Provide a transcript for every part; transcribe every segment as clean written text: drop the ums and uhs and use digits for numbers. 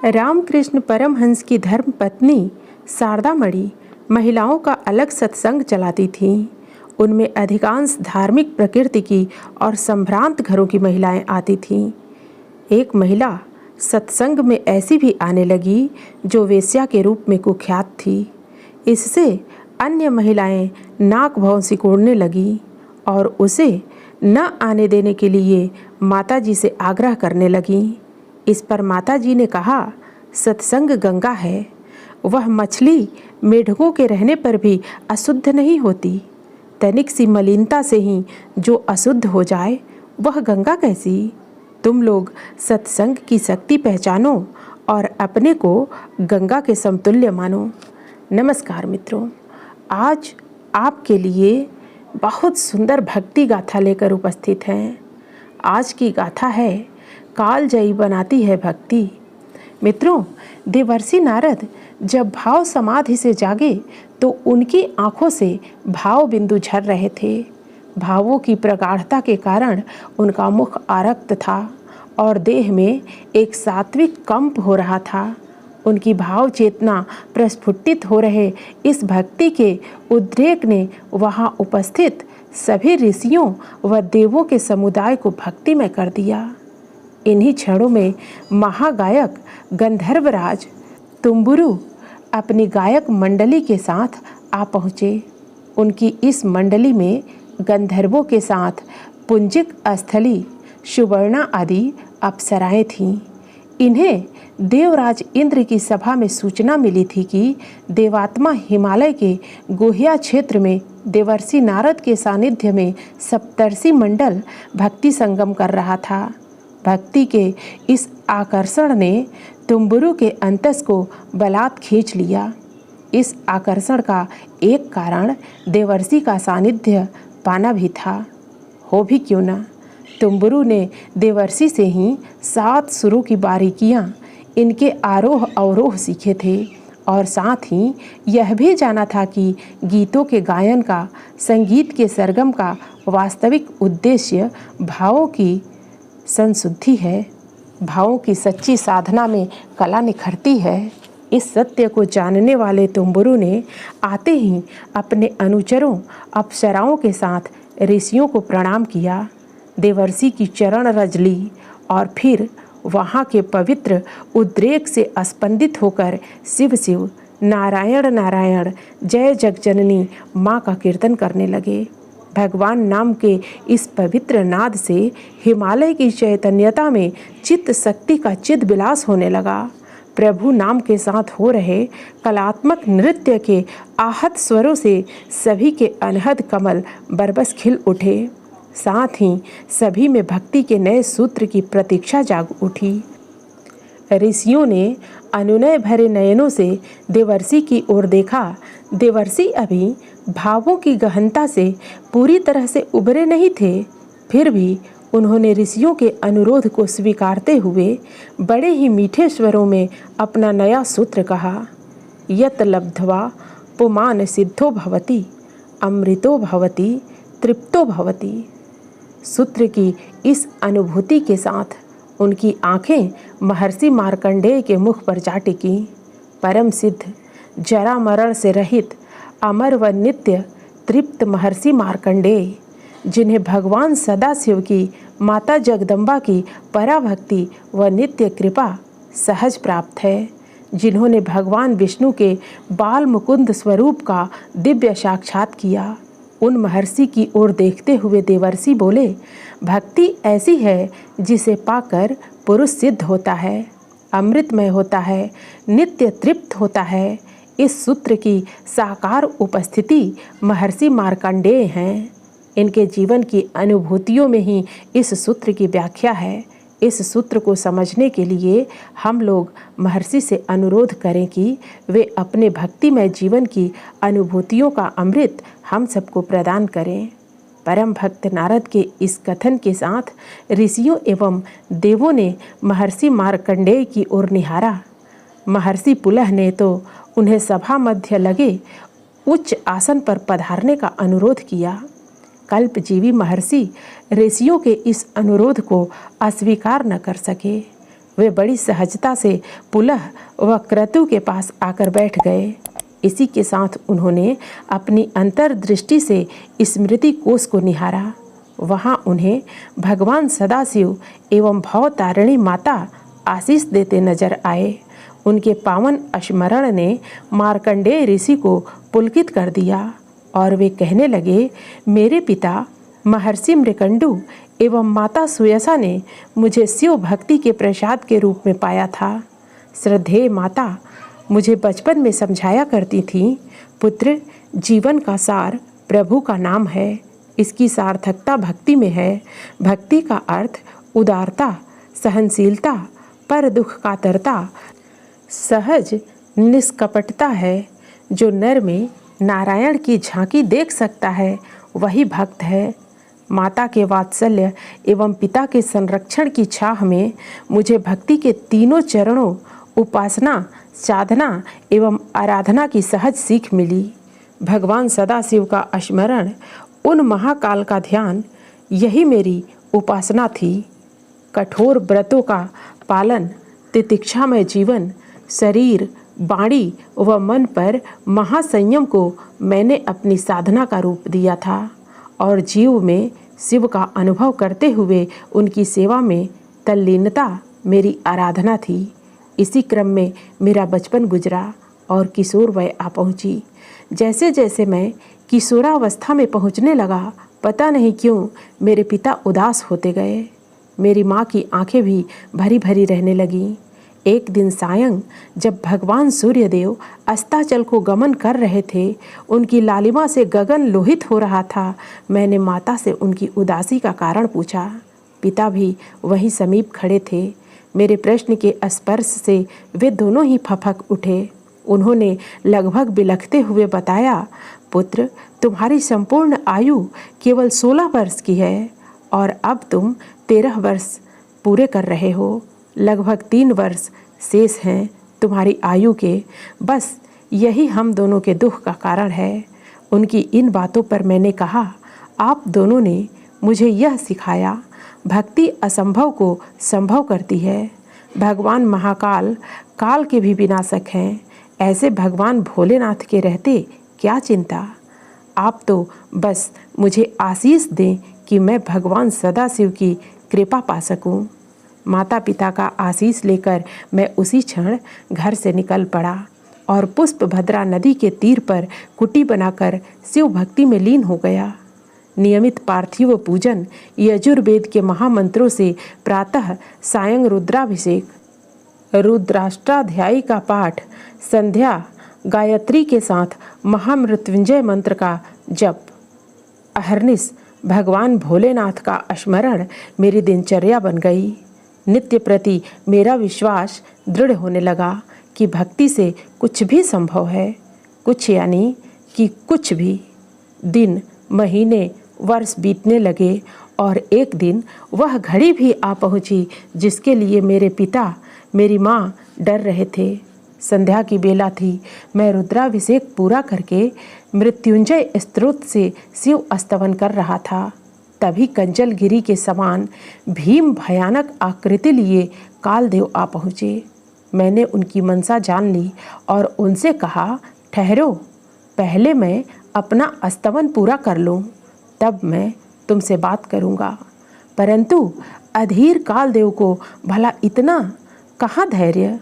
रामकृष्ण परमहंस की धर्म पत्नी शारदा मणि महिलाओं का अलग सत्संग चलाती थीं। उनमें अधिकांश धार्मिक प्रकृति की और संभ्रांत घरों की महिलाएं आती थीं। एक महिला सत्संग में ऐसी भी आने लगी जो वेश्या के रूप में कुख्यात थी। इससे अन्य महिलाएं नाक भौं सिकोड़ने लगीं और उसे न आने देने के लिए माताजी से आग्रह करने लगीं। इस पर माताजी ने कहा, सत्संग गंगा है, वह मछली मेढकों के रहने पर भी अशुद्ध नहीं होती। तनिक सी मलिनता से ही जो अशुद्ध हो जाए वह गंगा कैसी। तुम लोग सत्संग की शक्ति पहचानो और अपने को गंगा के समतुल्य मानो। नमस्कार मित्रों, आज आपके लिए बहुत सुंदर भक्ति गाथा लेकर उपस्थित हैं। आज की गाथा है कालजयी बनाती है भक्ति। मित्रों, देवर्षि नारद जब भाव समाधि से जागे तो उनकी आंखों से भाव बिंदु झर रहे थे। भावों की प्रगाढ़ता के कारण उनका मुख आरक्त था और देह में एक सात्विक कंप हो रहा था। उनकी भाव चेतना प्रस्फुटित हो रहे इस भक्ति के उद्रेक ने वहां उपस्थित सभी ऋषियों व देवों के समुदाय को भक्तिमय कर दिया। इन्हीं क्षणों में महागायक गंधर्वराज तुम्बुरु अपनी गायक मंडली के साथ आ पहुँचे। उनकी इस मंडली में गंधर्वों के साथ पुंजिक स्थली सुवर्णा आदि अप्सराएं थीं। इन्हें देवराज इंद्र की सभा में सूचना मिली थी कि देवात्मा हिमालय के गुह्या क्षेत्र में देवर्षि नारद के सानिध्य में सप्तर्षि मंडल भक्ति संगम कर रहा था। भक्ति के इस आकर्षण ने तुम्बुरु के अंतस को बलात् खींच लिया। इस आकर्षण का एक कारण देवर्षि का सानिध्य पाना भी था। हो भी क्यों ना, तुम्बुरु ने देवर्षि से ही 7 सुरों की बारीकियां, इनके आरोह अवरोह सीखे थे और साथ ही यह भी जाना था कि गीतों के गायन का, संगीत के सरगम का वास्तविक उद्देश्य भावों की संशुद्धि है। भावों की सच्ची साधना में कला निखरती है। इस सत्य को जानने वाले तुम्बुरु ने आते ही अपने अनुचरों अप्सराओं के साथ ऋषियों को प्रणाम किया, देवर्षि की चरण रज ली और फिर वहाँ के पवित्र उद्रेक से स्पंदित होकर शिव शिव, नारायण नारायण, जय जगजननी माँ का कीर्तन करने लगे। भगवान नाम के इस पवित्र नाद से हिमालय की चैतन्यता में चित्त शक्ति का चिद विलास होने लगा। प्रभु नाम के साथ हो रहे कलात्मक नृत्य के आहत स्वरों से सभी के अनहद कमल बरबस खिल उठे। साथ ही सभी में भक्ति के नए सूत्र की प्रतीक्षा जाग उठी। ऋषियों ने अनुनय भरे नयनों से देवर्षि की ओर देखा। देवर्षि अभी भावों की गहनता से पूरी तरह से उभरे नहीं थे, फिर भी उन्होंने ऋषियों के अनुरोध को स्वीकारते हुए बड़े ही मीठे स्वरों में अपना नया सूत्र कहा। यत लब्ध्वा पुमान सिद्धो भवति, अमृतो भवति, तृप्तो भवति। सूत्र की इस अनुभूति के साथ उनकी आंखें महर्षि मार्कंडेय के मुख पर जा टिकी। परम सिद्ध, जरा मरण से रहित, अमर व नित्य तृप्त महर्षि मार्कंडेय, जिन्हें भगवान सदाशिव की माता जगदम्बा की पराभक्ति व नित्य कृपा सहज प्राप्त है, जिन्होंने भगवान विष्णु के बाल मुकुंद स्वरूप का दिव्य साक्षात किया, उन महर्षि की ओर देखते हुए देवर्षि बोले, भक्ति ऐसी है जिसे पाकर पुरुष सिद्ध होता है, अमृतमय होता है, नित्य तृप्त होता है। इस सूत्र की साकार उपस्थिति महर्षि मार्कंडेय हैं। इनके जीवन की अनुभूतियों में ही इस सूत्र की व्याख्या है। इस सूत्र को समझने के लिए हम लोग महर्षि से अनुरोध करें कि वे अपने भक्तिमय जीवन की अनुभूतियों का अमृत हम सबको प्रदान करें। परम भक्त नारद के इस कथन के साथ ऋषियों एवं देवों ने महर्षि मार्कंडेय की ओर निहारा। महर्षि पुलह ने तो उन्हें सभा मध्य लगे उच्च आसन पर पधारने का अनुरोध किया। कल्पजीवी महर्षि ऋषियों के इस अनुरोध को अस्वीकार न कर सके। वे बड़ी सहजता से पुलह व क्रतु के पास आकर बैठ गए। इसी के साथ उन्होंने अपनी अंतर्दृष्टि से स्मृति कोश को निहारा। वहाँ उन्हें भगवान सदाशिव एवं भवतारिणी माता आशीष देते नजर आए। उनके पावन स्मरण ने मार्कंडेय ऋषि को पुलकित कर दिया और वे कहने लगे, मेरे पिता महर्षि मृकंडु एवं माता सुयसा ने मुझे शिव भक्ति के प्रसाद के रूप में पाया था। श्रद्धेय माता मुझे बचपन में समझाया करती थी, पुत्र, जीवन का सार प्रभु का नाम है। इसकी सार्थकता भक्ति में है। भक्ति का अर्थ उदारता, सहनशीलता, पर दुख कातरता, सहज निष्कपटता है। जो नर में नारायण की झांकी देख सकता है वही भक्त है। माता के वात्सल्य एवं पिता के संरक्षण की छाह में मुझे भक्ति के तीनों चरणों उपासना, साधना एवं आराधना की सहज सीख मिली। भगवान सदाशिव का स्मरण, उन महाकाल का ध्यान, यही मेरी उपासना थी। कठोर व्रतों का पालन, तितिक्षामय जीवन, शरीर, वाणी व मन पर महासंयम को मैंने अपनी साधना का रूप दिया था और जीव में शिव का अनुभव करते हुए उनकी सेवा में तल्लीनता मेरी आराधना थी। इसी क्रम में मेरा बचपन गुजरा और किशोर वय आ पहुंची। जैसे जैसे मैं किशोरावस्था में पहुंचने लगा, पता नहीं क्यों मेरे पिता उदास होते गए। मेरी माँ की आंखें भी भरी भरी रहने लगीं। एक दिन सायं जब भगवान सूर्यदेव अस्ताचल को गमन कर रहे थे, उनकी लालिमा से गगन लोहित हो रहा था। मैंने माता से उनकी उदासी का कारण पूछा। पिता भी वहीं समीप खड़े थे। मेरे प्रश्न के स्पर्श से वे दोनों ही फफक उठे। उन्होंने लगभग बिलखते हुए बताया, पुत्र, तुम्हारी संपूर्ण आयु केवल 16 वर्ष की है और अब तुम 13 वर्ष पूरे कर रहे हो। लगभग 3 वर्ष शेष हैं तुम्हारी आयु के। बस यही हम दोनों के दुख का कारण है। उनकी इन बातों पर मैंने कहा, आप दोनों ने मुझे यह सिखाया, भक्ति असंभव को संभव करती है। भगवान महाकाल काल के भी विनाशक हैं। ऐसे भगवान भोलेनाथ के रहते क्या चिंता। आप तो बस मुझे आशीष दें कि मैं भगवान सदाशिव की कृपा पा सकूं। माता पिता का आशीष लेकर मैं उसी क्षण घर से निकल पड़ा और पुष्पभद्रा नदी के तीर पर कुटी बनाकर शिव भक्ति में लीन हो गया। नियमित पार्थिव पूजन, यजुर्वेद के महामंत्रों से प्रातः सायं रुद्राभिषेक, रुद्राष्टाध्यायी का पाठ, संध्या गायत्री के साथ महामृत्युंजय मंत्र का जप, अहर्निश भगवान भोलेनाथ का स्मरण मेरी दिनचर्या बन गई। नित्य प्रति मेरा विश्वास दृढ़ होने लगा कि भक्ति से कुछ भी संभव है। कुछ यानी कि कुछ भी। दिन, महीने, वर्ष बीतने लगे और एक दिन वह घड़ी भी आ पहुंची जिसके लिए मेरे पिता, मेरी माँ डर रहे थे। संध्या की बेला थी। मैं रुद्राभिषेक पूरा करके मृत्युंजय स्तोत्र से शिव स्तवन कर रहा था। तभी कंचलगिरी के समान भीम भयानक आकृति लिए कालदेव आ पहुँचे। मैंने उनकी मनसा जान ली और उनसे कहा, ठहरो, पहले मैं अपना स्तवन पूरा कर लूँ, तब मैं तुमसे बात करूँगा। परंतु अधीर कालदेव को भला इतना कहाँ धैर्य।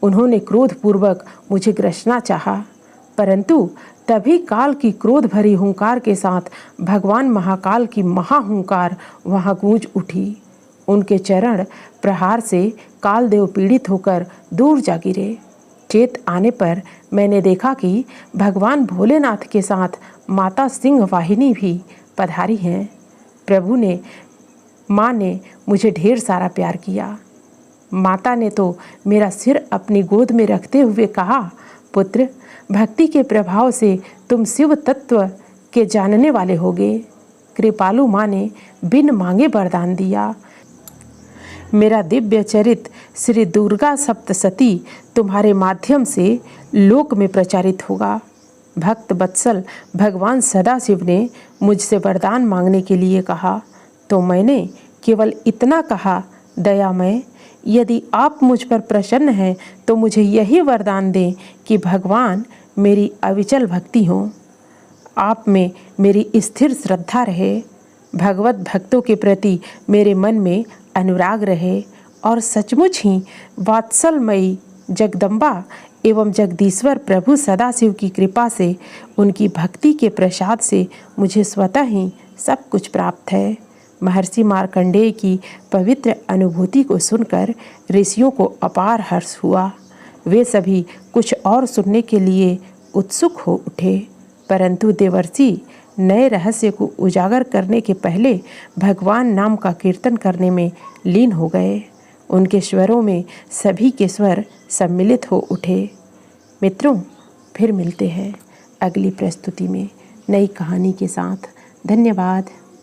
उन्होंने क्रोधपूर्वक मुझे ग्रसना चाहा, परंतु तभी काल की क्रोध भरी हुंकार के साथ भगवान महाकाल की महाहुंकार वहाँ गूंज उठी। उनके चरण प्रहार से कालदेव पीड़ित होकर दूर जा गिरे। चेत आने पर मैंने देखा कि भगवान भोलेनाथ के साथ माता सिंह वाहिनी भी पधारी हैं। प्रभु ने, माँ ने मुझे ढेर सारा प्यार किया। माता ने तो मेरा सिर अपनी गोद में रखते हुए कहा, पुत्र, भक्ति के प्रभाव से तुम शिव तत्व के जानने वाले होगे। कृपालु माँ ने बिन मांगे वरदान दिया। मेरा दिव्य चरित श्री दुर्गा सप्तशती तुम्हारे माध्यम से लोक में प्रचारित होगा। भक्त वत्सल भगवान सदाशिव ने मुझसे वरदान मांगने के लिए कहा, तो मैंने केवल इतना कहा, दयामय, यदि आप मुझ पर प्रसन्न हैं तो मुझे यही वरदान दें कि भगवान मेरी अविचल भक्ति हो, आप में मेरी स्थिर श्रद्धा रहे, भगवत भक्तों के प्रति मेरे मन में अनुराग रहे और सचमुच ही वात्सलमयी जगदम्बा एवं जगदीश्वर प्रभु सदाशिव की कृपा से, उनकी भक्ति के प्रसाद से मुझे स्वतः ही सब कुछ प्राप्त है। महर्षि मार्कंडेय की पवित्र अनुभूति को सुनकर ऋषियों को अपार हर्ष हुआ। वे सभी कुछ और सुनने के लिए उत्सुक हो उठे, परंतु देवर्षि नए रहस्य को उजागर करने के पहले भगवान नाम का कीर्तन करने में लीन हो गए। उनके स्वरों में सभी के स्वर सम्मिलित हो उठे। मित्रों, फिर मिलते हैं अगली प्रस्तुति में नई कहानी के साथ। धन्यवाद।